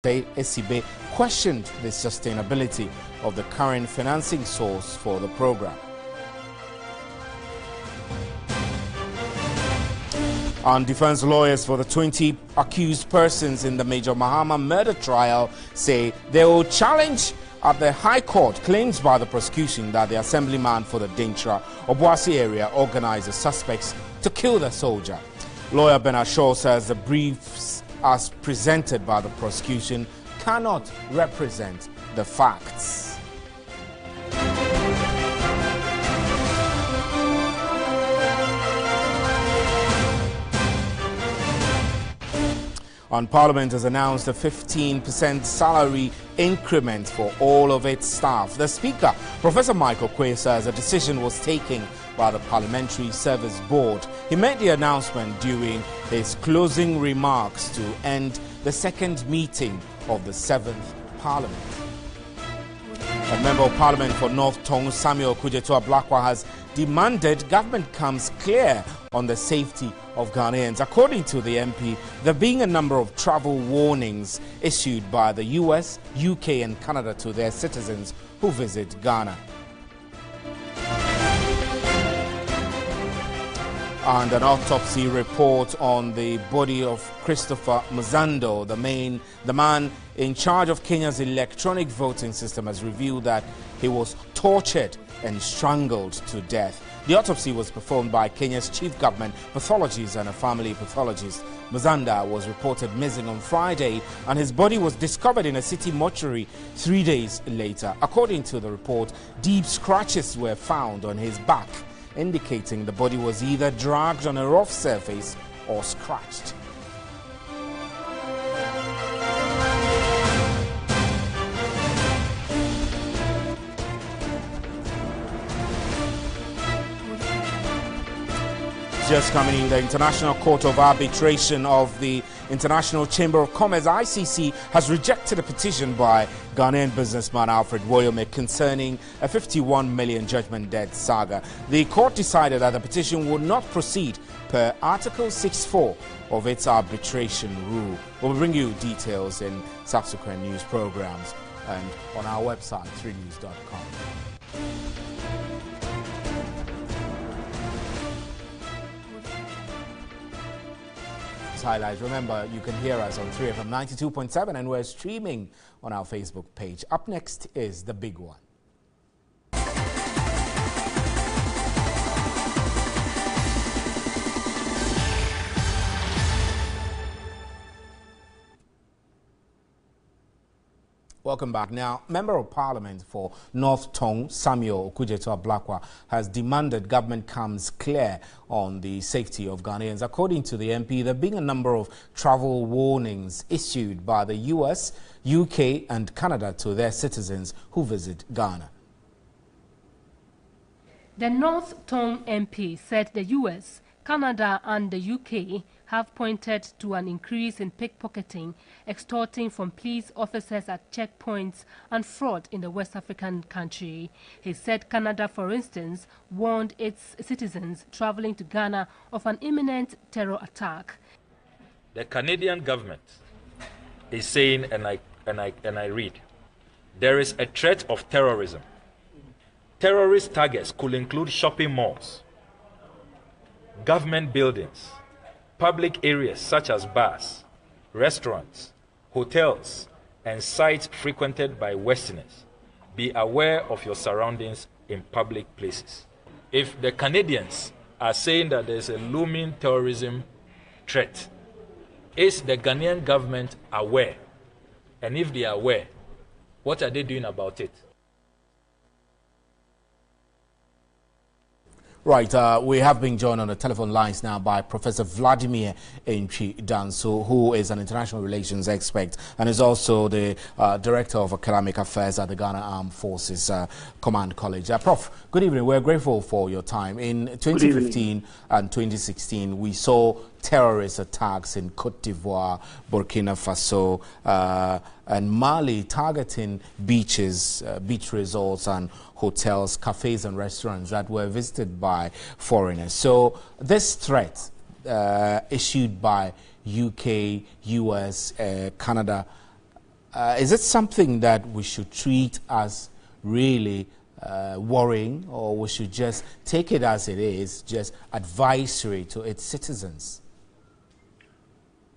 Esibe questioned the sustainability of the current financing source for the program. And defense lawyers for the 20 accused persons in the Major Mahama murder trial say they will challenge at the High Court claims by the prosecution that the assemblyman for the Dentra Obuasi area organized the suspects to kill the soldier. Lawyer Bernard Shaw says the briefs as presented by the prosecution cannot represent the facts. And Parliament has announced a 15% salary increment for all of its staff. The Speaker, Professor Michael Quay, says a decision was taken by the Parliamentary Service Board. He made the announcement during his closing remarks to end the second meeting of the 7th Parliament. A Member of Parliament for North Tong, Samuel Asiedu-Dartey, has demanded government comes clear on the safety of Ghanaians. According to the MP, there being a number of travel warnings issued by the US, UK and Canada to their citizens who visit Ghana. And an autopsy report on the body of Christopher Muzando, the man in charge of Kenya's electronic voting system, has revealed that he was tortured and strangled to death. The autopsy was performed by Kenya's chief government pathologist and a family pathologist. Muzanda was reported missing on Friday, and his body was discovered in a city mortuary 3 days later. According to the report, deep scratches were found on his back, indicating the body was either dragged on a rough surface or scratched. Just coming in, the International Court of Arbitration of the International Chamber of Commerce, ICC, has rejected a petition by Ghanaian businessman Alfred Woyome concerning a 51 million judgment debt saga. The court decided that the petition would not proceed per Article 6.4 of its arbitration rule. We'll bring you details in subsequent news programs and on our website, 3news.com. Highlights. Remember, you can hear us on 3FM 92.7 and we're streaming on our Facebook page. Up next is the big one. Welcome back. Now, Member of Parliament for North Tong, Samuel Asiedu-Dartey, has demanded government comes clear on the safety of Ghanaians. According to the MP, there have been a number of travel warnings issued by the US, UK and Canada to their citizens who visit Ghana. The North Tong MP said the US, Canada and the UK have pointed to an increase in pickpocketing, extorting from police officers at checkpoints and fraud in the West African country. He said Canada, for instance, warned its citizens traveling to Ghana of an imminent terror attack. The Canadian government is saying, and I read, there is a threat of terrorism. Terrorist targets could include shopping malls, government buildings, public areas such as bars, restaurants, hotels, and sites frequented by Westerners. Be aware of your surroundings in public places. If the Canadians are saying that there's a looming terrorism threat, is the Ghanaian government aware? And if they are aware, what are they doing about it? Right, we have been joined on the telephone lines now by Professor Vladimir Danso, who is an international relations expert and is also the Director of Academic Affairs at the Ghana Armed Forces Command College. Prof, good evening. We're grateful for your time. In 2015 and 2016, we saw terrorist attacks in Cote d'Ivoire, Burkina Faso, and Mali targeting beaches, beach resorts and hotels, cafes and restaurants that were visited by foreigners. So this threat issued by UK, US, Canada Is it something that we should treat as really worrying, or we should just take it as it is, just advisory to its citizens?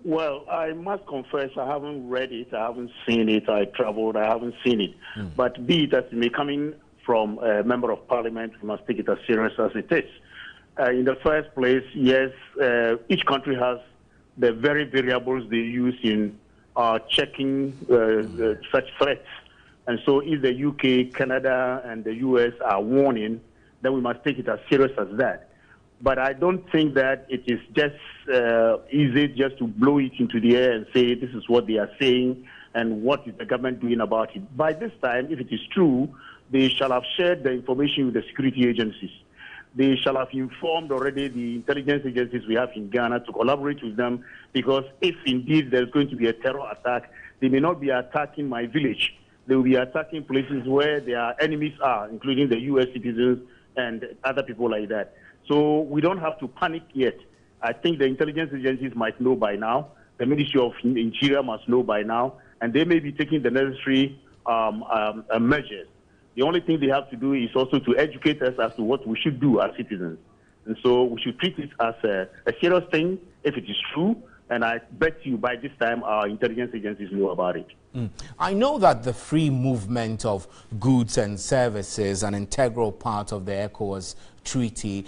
Well, I must confess I haven't read it, I haven't seen it, I traveled, I haven't seen it. But be it as it may, coming from a member of parliament, we must take it as serious as it is. In the first place, yes, each country has the very variables they use in checking such threats. And so if the UK, Canada, and the US are warning, then we must take it as serious as that. But I don't think that it is just easy just to blow it into the air and say this is what they are saying and what is the government doing about it. By this time, if it is true, they shall have shared the information with the security agencies. They shall have informed already the intelligence agencies we have in Ghana to collaborate with them, because if indeed there's going to be a terror attack, they may not be attacking my village. They will be attacking places where their enemies are, including the U.S. citizens and other people like that. So we don't have to panic yet. I think the intelligence agencies might know by now. The Ministry of Interior must know by now, and they may be taking the necessary measures. The only thing they have to do is also to educate us as to what we should do as citizens. And so we should treat it as a serious thing if it is true. And I bet you by this time our intelligence agencies know about it. I know that the free movement of goods and services, an integral part of the ECOWAS treaty,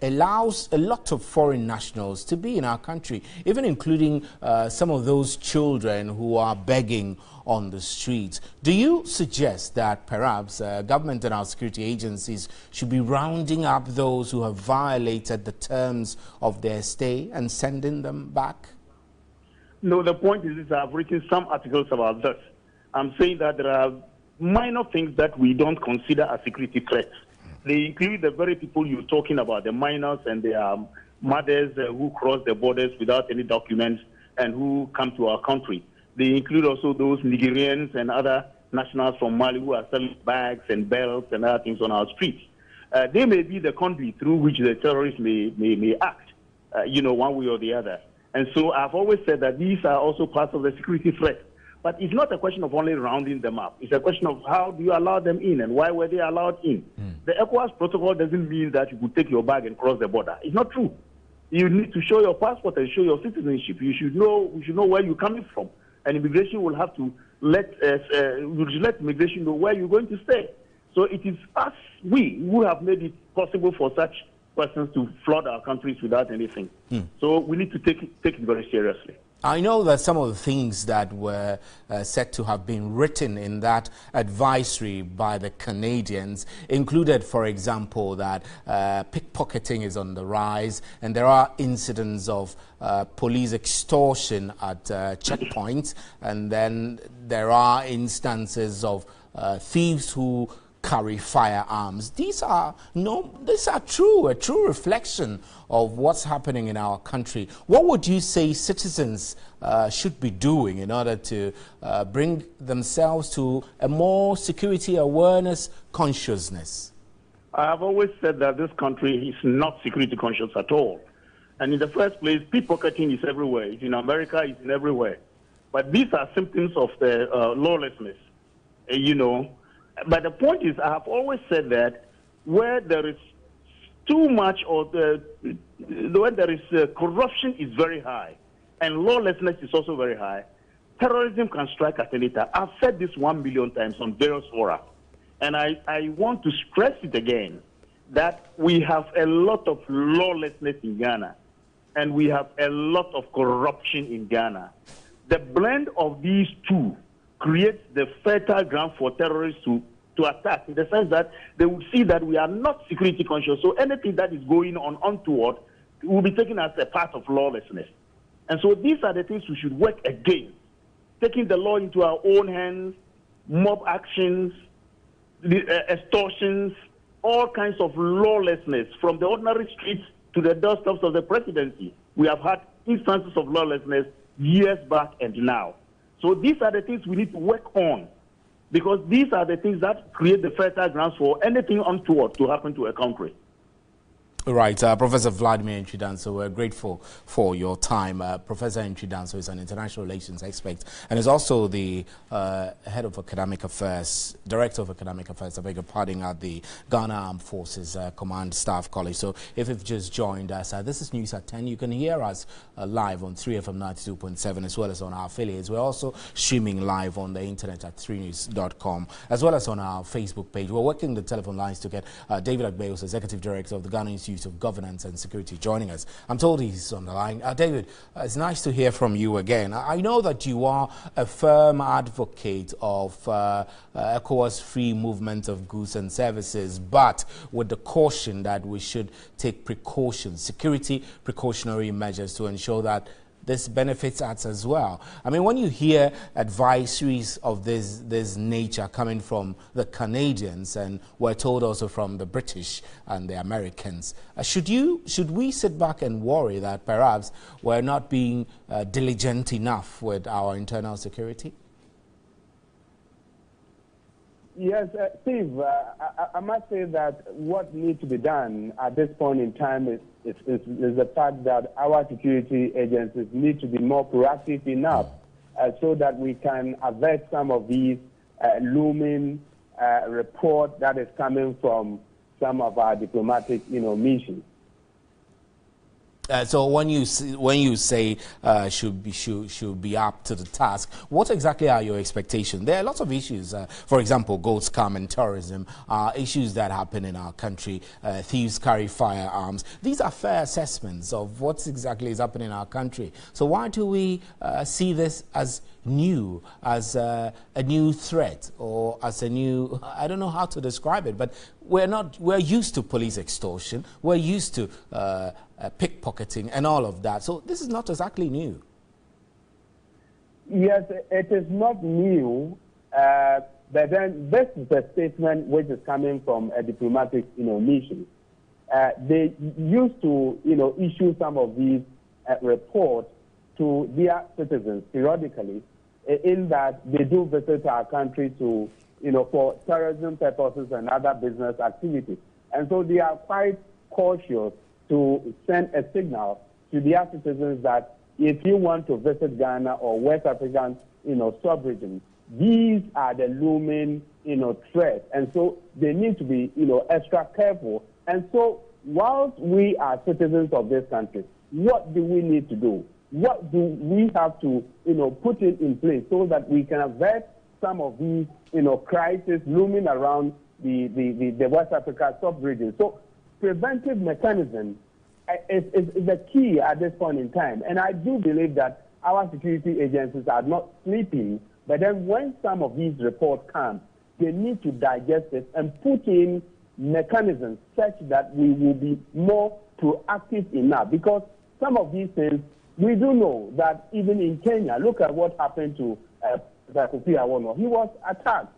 allows a lot of foreign nationals to be in our country, even including some of those children who are begging on the streets. Do you suggest that perhaps government and our security agencies should be rounding up those who have violated the terms of their stay and sending them back? No, the point is I've written some articles about this. I'm saying that there are minor things that we don't consider as security threats. They include the very people you're talking about, the minors and their mothers who cross the borders without any documents and who come to our country. They include also those Nigerians and other nationals from Mali who are selling bags and belts and other things on our streets. They may be the conduit through which the terrorists may act, one way or the other. And so I've always said that these are also parts of the security threat. But it's not a question of only rounding them up. It's a question of how do you allow them in and why were they allowed in. The ECOWAS protocol doesn't mean that you could take your bag and cross the border. It's not true. You need to show your passport and show your citizenship. You should know where you're coming from. And immigration will have to let immigration know where you're going to stay. So it is us, we, who have made it possible for such persons to flood our countries without anything. So we need to take it very seriously. I know that some of the things that were said to have been written in that advisory by the Canadians included, for example, that pickpocketing is on the rise and there are incidents of police extortion at checkpoints, and then there are instances of thieves who carry firearms. These are a true reflection of what's happening in our country. What would you say citizens should be doing in order to bring themselves to a more security awareness consciousness? I have always said that this country is not security conscious at all. And in the first place, pickpocketing is everywhere. It's in America, it's in everywhere. But these are symptoms of the lawlessness, But the point is, I have always said that where there is too much where there is corruption is very high and lawlessness is also very high, terrorism can strike at any time. I've said this 1 million times on various fora. And I want to stress it again, that we have a lot of lawlessness in Ghana and we have a lot of corruption in Ghana. The blend of these two creates the fertile ground for terrorists to attack, in the sense that they will see that we are not security conscious. So anything that is going on untoward will be taken as a part of lawlessness. And so these are the things we should work against. Taking the law into our own hands, mob actions, extortions, all kinds of lawlessness, from the ordinary streets to the doorsteps of the presidency. We have had instances of lawlessness years back and now. So these are the things we need to work on, because these are the things that create the fertile grounds for anything untoward to happen to a country. Right, Professor Vladimir Nchidanso, we're grateful for your time. Professor Nchidanso is an international relations expert and is also the head of academic affairs, director of academic affairs, I beg your pardon, at the Ghana Armed Forces Command Staff College. So if you've just joined us, this is News at 10. You can hear us live on 3FM 92.7 as well as on our affiliates. We're also streaming live on the internet at 3news.com as well as on our Facebook page. We're working the telephone lines to get David Agbe, who's executive director of the Ghana Institute of Governance and Security, joining us. I'm told he's on the line. David, it's nice to hear from you again. I know that you are a firm advocate of ECOWAS free movement of goods and services, but with the caution that we should take precautions, security precautionary measures to ensure that this benefits us as well. I mean, when you hear advisories of this nature coming from the Canadians, and we're told also from the British and the Americans, should we sit back and worry that perhaps we're not being diligent enough with our internal security? Yes, Steve, I must say that what needs to be done at this point in time is the fact that our security agencies need to be more proactive enough so that we can avert some of these looming reports that is coming from some of our diplomatic, missions. So when you say should be up to the task, what exactly are your expectations? There are lots of issues. For example, gold scam and terrorism are issues that happen in our country. Thieves carry firearms. These are fair assessments of what exactly is happening in our country. So why do we see this as new, as a new threat, or as a new, I don't know how to describe it, but we're used to police extortion, we're used to pickpocketing and all of that. So this is not exactly new. Yes, it is not new, but then this is a statement which is coming from a diplomatic, mission. They used to, issue some of these reports to their citizens periodically, in that they do visit our country to, for terrorism purposes and other business activities. And so they are quite cautious to send a signal to their citizens that if you want to visit Ghana or West African, sub-regions, these are the looming, threats. And so they need to be, extra careful. And so whilst we are citizens of this country, what do we need to do? What do we have to, put in place so that we can avert some of these, crises looming around the West Africa sub-region? So preventive mechanism is the key at this point in time. And I do believe that our security agencies are not sleeping, but then when some of these reports come, they need to digest it and put in mechanisms such that we will be more proactive enough. Because some of these things, we do know that even in Kenya, look at what happened to Kofi Awono. He was attacked,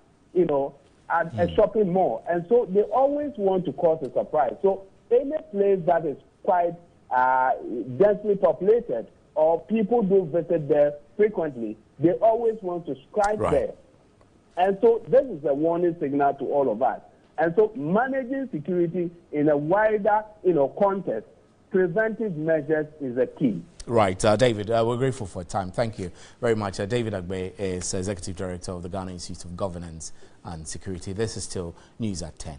at a shopping mall. And so they always want to cause a surprise. So any place that is quite densely populated or people do visit there frequently, they always want to strike there. And so this is a warning signal to all of us. And so managing security in a wider, context, preventive measures is a key. Right, David, we're grateful for your time. Thank you very much. David Agbe is Executive Director of the Ghana Institute of Governance and Security. This is still News at 10.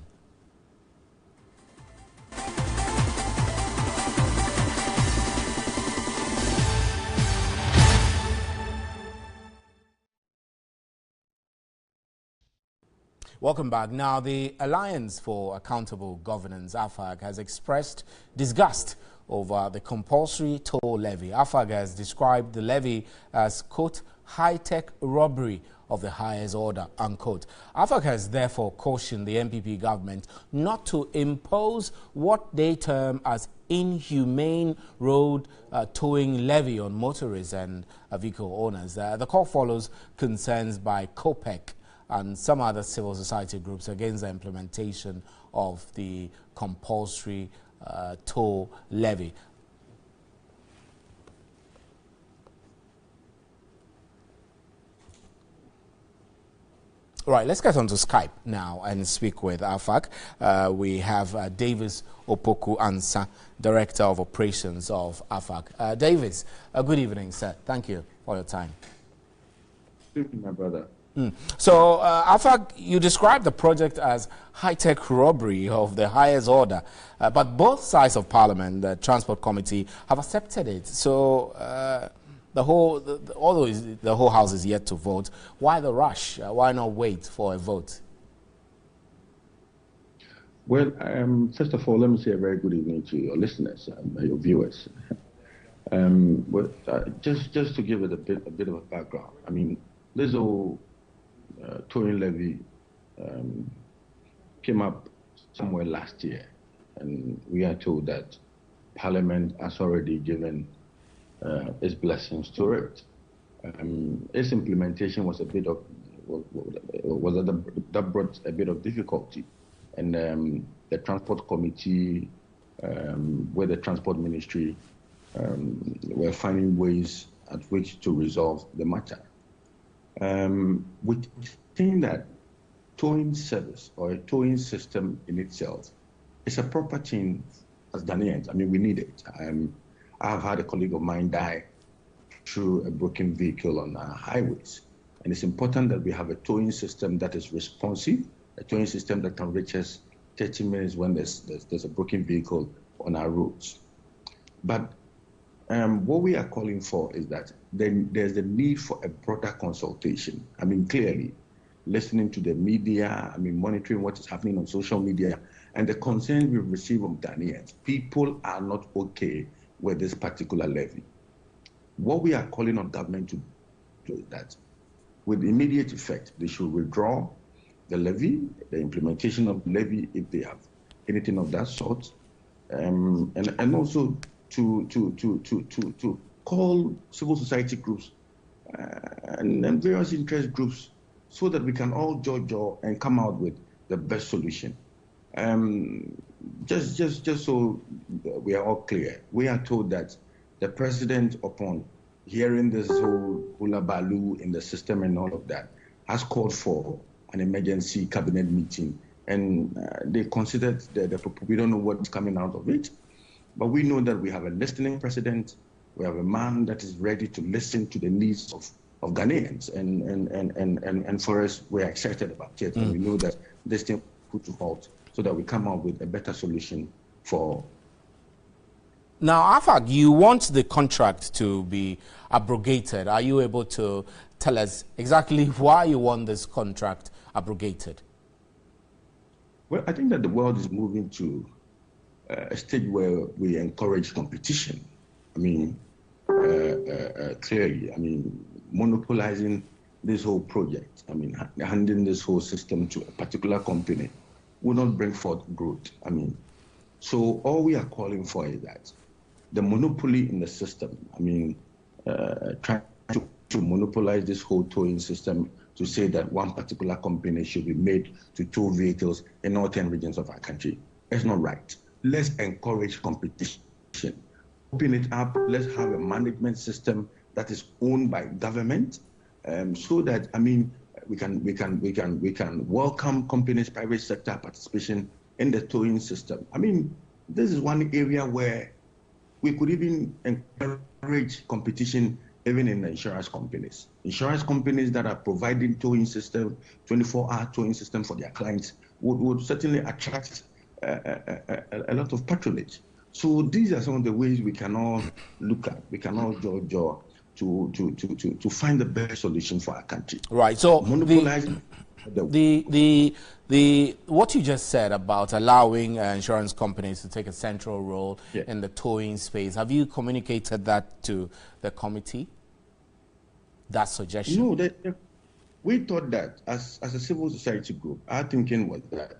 Welcome back. Now, the Alliance for Accountable Governance, AFAG, has expressed disgust over the compulsory toll levy. AFAG has described the levy as, quote, high-tech robbery of the highest order, unquote. AFAG has therefore cautioned the NPP government not to impose what they term as inhumane road towing levy on motorists and vehicle owners. The call follows concerns by COPEC and some other civil society groups against the implementation of the compulsory toll levy. Right, let's get onto Skype now and speak with AFAC. We have Davis Opoku Ansa, Director of Operations of AFAC. Davis, good evening, sir. Thank you for your time. Thank you, my brother. So, AFAC, you described the project as high-tech robbery of the highest order, but both sides of Parliament, the Transport Committee, have accepted it. So, the whole House is yet to vote. Why the rush? Why not wait for a vote? Well, first of all, let me say a very good evening to your listeners, your viewers. Just to give it a bit of a background. I mean, this whole towing levy came up somewhere last year, and we are told that Parliament has already given its blessings to it. Its implementation was that brought a bit of difficulty, and the Transport Committee with the Transport Ministry were finding ways at which to resolve the matter. We think that towing service or a towing system in itself is a proper thing as Ghanaians. I mean, we need it. I have had a colleague of mine die through a broken vehicle on our highways. And it's important that we have a towing system that is responsive, a towing system that can reach us 30 minutes when there's a broken vehicle on our roads. But what we are calling for is that there's a need for a broader consultation. I mean, clearly, listening to the media, I mean, monitoring what is happening on social media, and the concerns we receive from Ghanaians. People are not okay with this particular levy. What we are calling on government to do is that with immediate effect, they should withdraw the levy, the implementation of the levy if they have anything of that sort, and also to call civil society groups and various interest groups so that we can all judge and come out with the best solution. Just so we are all clear, we are told that the president, upon hearing this whole hula baloo in the system and all of that, has called for an emergency cabinet meeting, and they considered we don't know what's coming out of it, but we know that we have a listening president. We have a man that is ready to listen to the needs of Ghanaians, and for us, we're excited about it, and we know that this thing will put to halt so that we come up with a better solution for. Now, AFAC, you want the contract to be abrogated. Are you able to tell us exactly why you want this contract abrogated? Well, I think that the world is moving to a stage where we encourage competition. I mean, clearly, I mean, monopolizing this whole project, I mean, handing this whole system to a particular company will not bring forth growth. I mean, so all we are calling for is that the monopoly in the system, I mean, trying to monopolize this whole towing system to say that one particular company should be made to tow vehicles in all 10 regions of our country. It's not right. Let's encourage competition. Open it up. Let's have a management system that is owned by government, so that, I mean, we can welcome companies' private sector participation in the towing system. I mean, this is one area where we could even encourage competition even in the insurance companies. Insurance companies that are providing towing system, 24-hour towing system for their clients would certainly attract a lot of patronage. So these are some of the ways we can all look at, we can all judge to find the best solution for our country. Right. So monopolizing the what you just said about allowing insurance companies to take a central role in the towing space, have you communicated that to the committee? That suggestion? No, we thought that as a civil society group, our thinking was that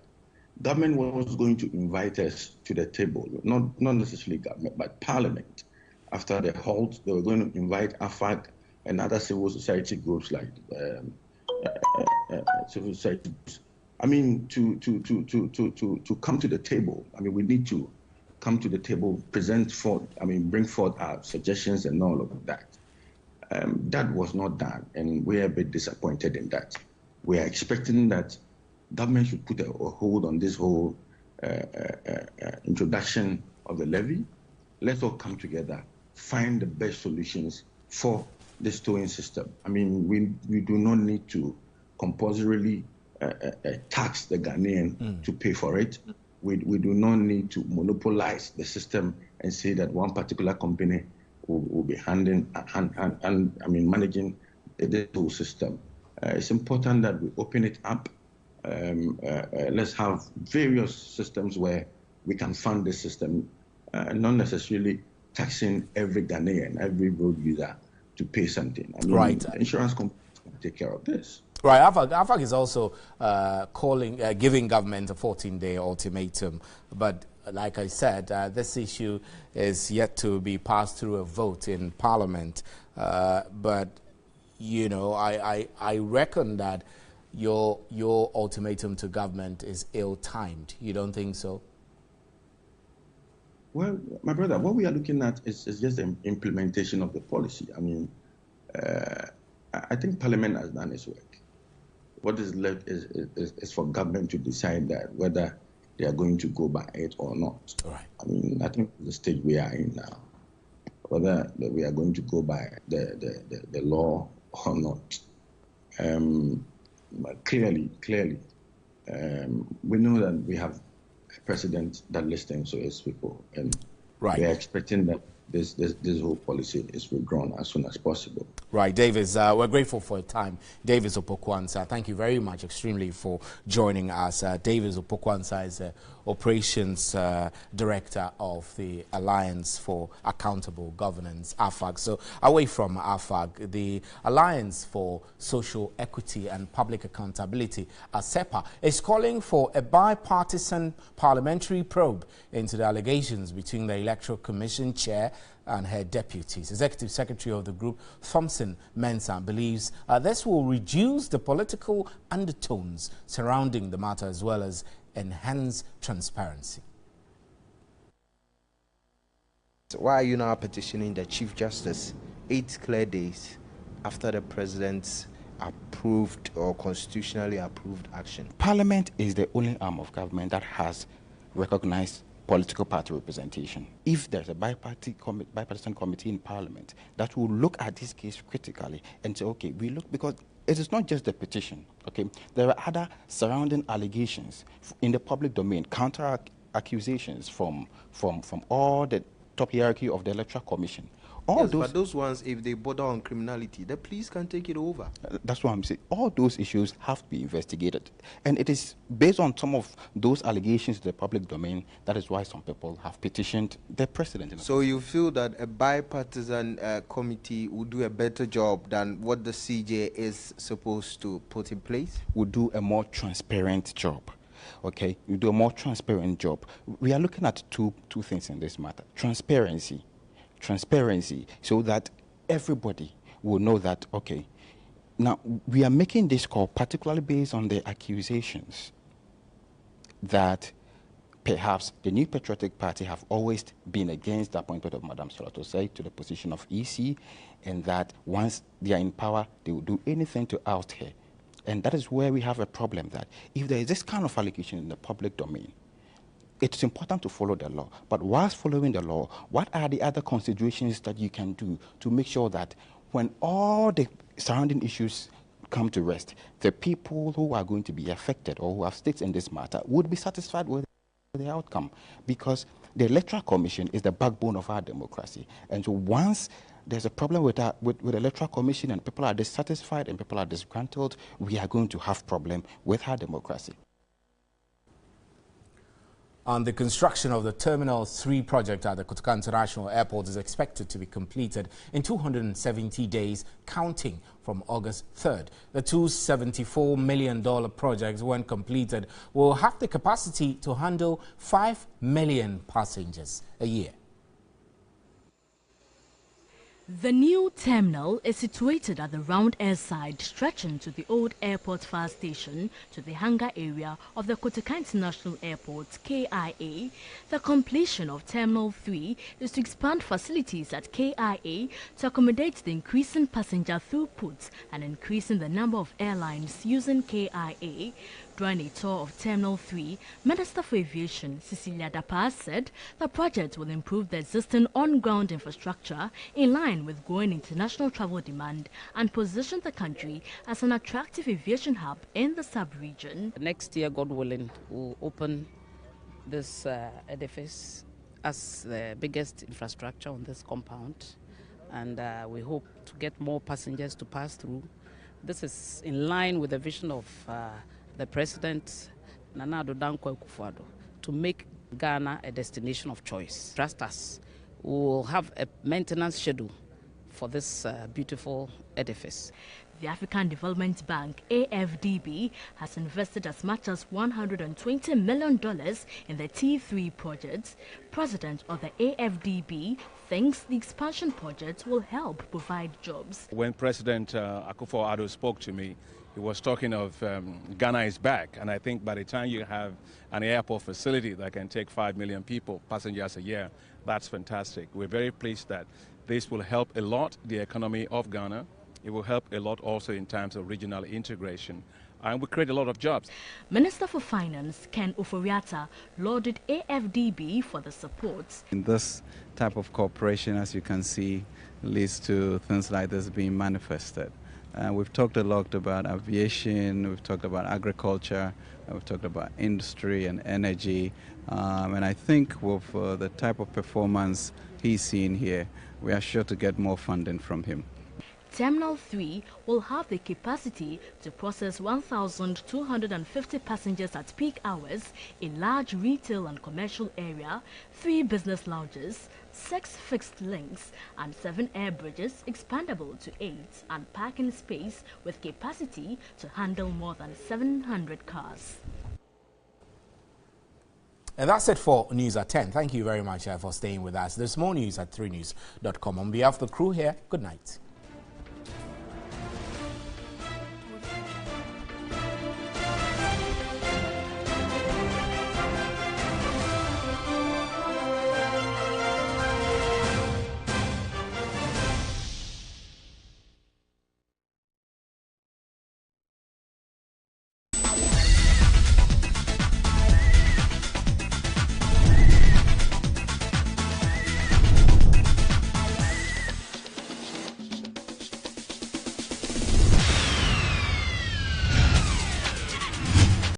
government was going to invite us to the table, not necessarily government, but Parliament. After the halt, they were going to invite AFAC and other civil society groups like civil society groups. I mean, to come to the table. I mean, we need to come to the table, present forth, I mean, bring forth our suggestions and all of that. That was not done, and we're a bit disappointed in that. we are expecting that government should put a hold on this whole introduction of the levy. Let's all come together, find the best solutions for this towing system. I mean, we do not need to compulsorily tax the Ghanaian to pay for it. We do not need to monopolize the system and say that one particular company will be managing the whole system. It's important that we open it up. Let's have various systems where we can fund the system, not necessarily taxing every Ghanaian, every road user to pay something. I mean, right. The insurance companies can take care of this. Right. AFAG is also giving government a 14-day ultimatum. But like I said, this issue is yet to be passed through a vote in Parliament. But, you know, I reckon that your ultimatum to government is ill-timed. You don't think so? Well, my brother, what we are looking at is just the implementation of the policy. I mean, I think Parliament has done its work. What is left is for government to decide that whether they are going to go by it or not. Right. I mean, I think the stage we are in now, whether we are going to go by the law or not. Clearly, we know that we have a president that listens to his people, and right. we are expecting that this whole policy is withdrawn as soon as possible. Right, Davis, we're grateful for your time. Davis Opokwansa, thank you very much extremely for joining us. Davis Opokwansa is Operations Director of the Alliance for Accountable Governance, AFAG. So away from AFAG, the Alliance for Social Equity and Public Accountability, ASEPA, is calling for a bipartisan parliamentary probe into the allegations between the Electoral Commission Chair and her deputies. Executive Secretary of the group, Thompson Mensah, believes this will reduce the political undertones surrounding the matter as well as enhance transparency. So why are you now petitioning the Chief Justice 8 clear days after the President's approved or constitutionally approved action? Parliament is the only arm of government that has recognized political party representation. If there's a bipartisan committee in Parliament that will look at this case critically and say, okay, we look, because it is not just the petition, okay? There are other surrounding allegations in the public domain, counter accusations from all the top hierarchy of the Electoral Commission. Yes, but those ones, if they border on criminality, the police can take it over. That's what I'm saying. All those issues have to be investigated. And it is based on some of those allegations in the public domain, that is why some people have petitioned the President. So you feel that a bipartisan committee would do a better job than what the CJ is supposed to put in place? Would do a more transparent job. Okay, you do a more transparent job. We are looking at two things in this matter. Transparency, so that everybody will know that, okay, now we are making this call particularly based on the accusations that perhaps the New Patriotic Party have always been against the appointment of Madam Solatosei to the position of EC, and that once they are in power, they will do anything to oust her. And that is where we have a problem, that if there is this kind of allegation in the public domain, it's important to follow the law. But whilst following the law, what are the other considerations that you can do to make sure that when all the surrounding issues come to rest, the people who are going to be affected or who have stakes in this matter would be satisfied with the outcome? Because the Electoral Commission is the backbone of our democracy. And so once there's a problem with the Electoral Commission and people are dissatisfied and people are disgruntled, we are going to have problem with our democracy. And the construction of the Terminal 3 project at the Kotoka International Airport is expected to be completed in 270 days, counting from August 3rd. The $274 million project, when completed, will have the capacity to handle 5 million passengers a year. The new terminal is situated at the round airside stretching to the old airport fire station to the hangar area of the Kotoka International Airport, KIA. The completion of Terminal 3 is to expand facilities at KIA to accommodate the increasing passenger throughput and increasing the number of airlines using KIA. During a tour of Terminal 3, Minister for Aviation Asiedu-Dartey said the project will improve the existing on-ground infrastructure in line with growing international travel demand and position the country as an attractive aviation hub in the sub-region. Next year, God willing, we'll open this edifice as the biggest infrastructure on this compound, and we hope to get more passengers to pass through. This is in line with the vision of the President, Nana Addo Dankwa Akufo-Addo, to make Ghana a destination of choice. Trust us, we will have a maintenance schedule for this beautiful edifice. The African Development Bank, AFDB, has invested as much as $120 million in the T3 project. President of the AFDB thinks the expansion project will help provide jobs. When President Akufo-Addo spoke to me, he was talking of Ghana is back, and I think by the time you have an airport facility that can take 5 million people, passengers a year, that's fantastic. We're very pleased that this will help a lot the economy of Ghana. It will help a lot also in terms of regional integration, and we create a lot of jobs. Minister for Finance Ken Ofori-Atta lauded AFDB for the support. In this type of cooperation, as you can see, leads to things like this being manifested. We've talked a lot about aviation, we've talked about agriculture, we've talked about industry and energy, and I think with the type of performance he's seen here, we are sure to get more funding from him. Terminal 3 will have the capacity to process 1,250 passengers at peak hours, a large retail and commercial area, 3 business lounges, 6 fixed links, and 7 air bridges expandable to 8, and parking space with capacity to handle more than 700 cars. And that's it for News at 10. Thank you very much for staying with us. There's more news at 3news.com. On behalf of the crew here, good night.